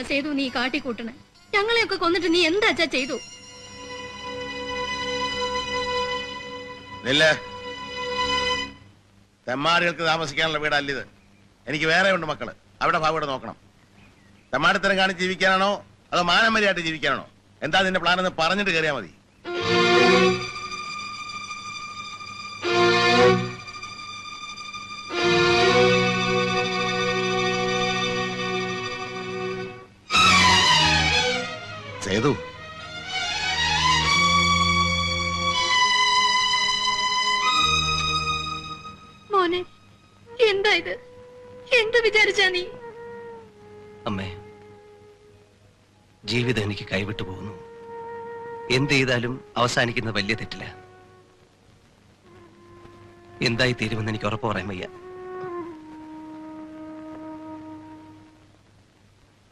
സേതു നീ കാട്ടിക്കൂട്ടണേ? ഞങ്ങളെയൊക്കെ കൊന്നിട്ട് നീ എന്താ അച്ഛാ ചെയ്തു? തെമ്മാടികൾക്ക് താമസിക്കാനുള്ള വീടല്ലിത്. എനിക്ക് വേറെ ഉണ്ട് മക്കള്. അവിടെ ഭാഗം നോക്കണം. തെമ്മാടിത്തരം കാണിച്ച് ജീവിക്കാനാണോ അതോ മാനമര്യാദയായിട്ട് ജീവിക്കാനാണോ? എന്താ നിന്റെ പ്ലാൻ എന്ന് പറഞ്ഞിട്ട് കയറിയാ മതി. സേതു, മോനെ, എന്താ ഇത്? എന്ത് വിചാരിച്ചാ നീ? അമ്മേ, ജീവിതം എനിക്ക് കൈവിട്ടു പോകുന്നു. എന്ത് ചെയ്താലും അവസാനിക്കുന്ന വലിയ തെറ്റില്ല. എന്തായി തീരുമെന്ന് എനിക്ക് ഉറപ്പ് പറയാൻ വയ്യ.